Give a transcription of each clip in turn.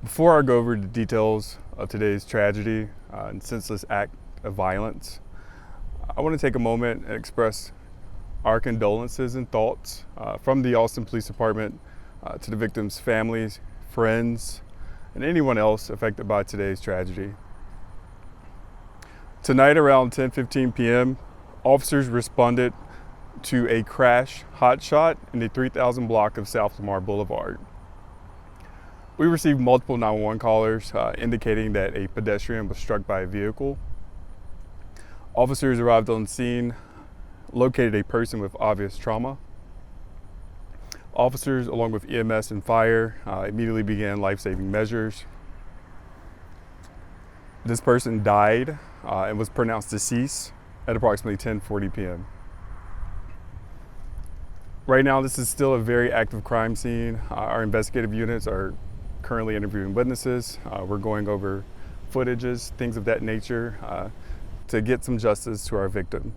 Before I go over the details of today's tragedy and senseless act of violence, I want to take a moment and express our condolences and thoughts from the Austin Police Department to the victims' families, friends, and anyone else affected by today's tragedy. Tonight around 10:15 p.m., officers responded to a crash hotshot in the 3000 block of South Lamar Boulevard. We received multiple 911 callers indicating that a pedestrian was struck by a vehicle. Officers arrived on scene, located a person with obvious trauma. Officers, along with EMS and fire, immediately began life-saving measures. This person died and was pronounced deceased at approximately 10:40 p.m. Right now, this is still a very active crime scene. Our investigative units are currently interviewing witnesses. We're going over footages, things of that nature, to get some justice to our victim.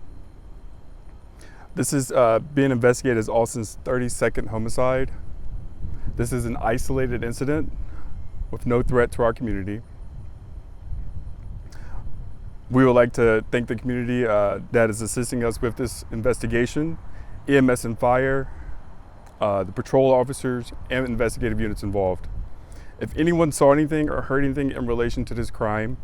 This is being investigated as Austin's 32nd homicide. This is an isolated incident with no threat to our community. We would like to thank the community that is assisting us with this investigation, EMS and fire, the patrol officers, and investigative units involved. If anyone saw anything or heard anything in relation to this crime,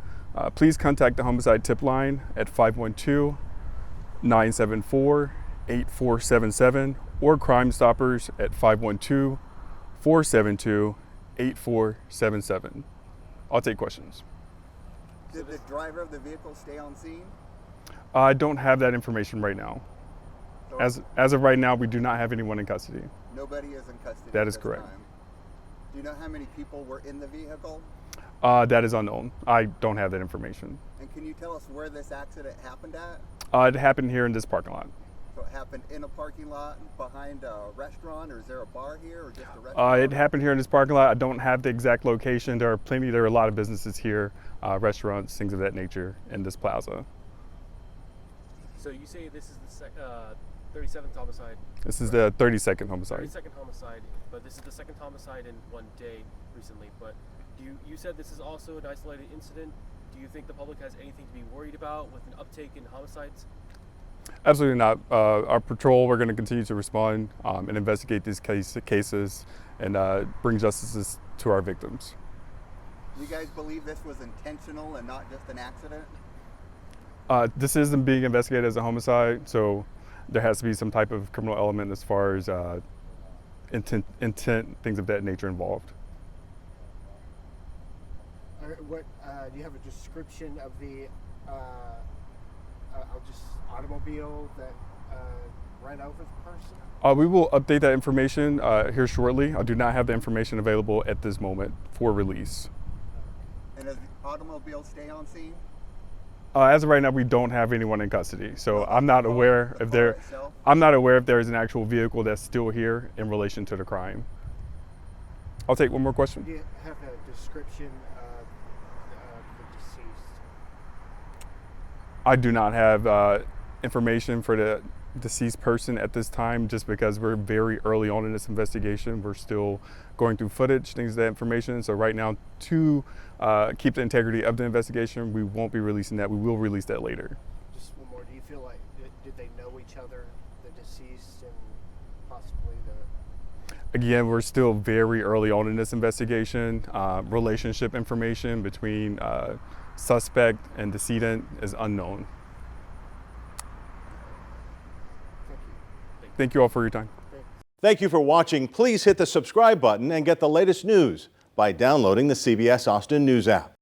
please contact the homicide tip line at 512-974-8477 or Crime Stoppers at 512-472-8477. I'll take questions. Did the driver of the vehicle stay on scene? I don't have that information right now. As of right now, we do not have anyone in custody. Nobody is in custody. That is correct. Time. Do you know how many people were in the vehicle? That is unknown. I don't have that information. And can you tell us where this accident happened at? It happened here in this parking lot. So it happened in a parking lot behind a restaurant, or is there a bar here, or just a restaurant? It happened here in this parking lot. I don't have the exact location. There are a lot of businesses here, restaurants, things of that nature in this plaza. So you say this is the 37th homicide? This is the 32nd homicide. 32nd homicide, but this is the second homicide in one day recently. But you said this is also an isolated incident. Do you think the public has anything to be worried about with an uptake in homicides? Absolutely not. Our patrol, we're going to continue to respond and investigate these cases and bring justice to our victims. Do you guys believe this was intentional and not just an accident? This isn't being investigated as a homicide, so there has to be some type of criminal element as far as intent, things of that nature involved. What do you have a description of the automobile that ran over the person? We will update that information here shortly. I do not have the information available at this moment for release. And does the automobile stay on scene? As of right now, we don't have anyone in custody, so I'm not aware if there is an actual vehicle that's still here in relation to the crime. I'll take one more question. Do you have a description of the deceased? I do not have information for the deceased person at this time, just because we're very early on in this investigation. We're still going through footage, things of that information. So right now, to keep the integrity of the investigation, we won't be releasing that. We will release that later. Just one more. Do you feel like did they know each other, the deceased and possibly the? Again, we're still very early on in this investigation. Relationship information between suspect and decedent is unknown. Thank you all for your time. Thank you for watching. Please hit the subscribe button and get the latest news by downloading the CBS Austin News app.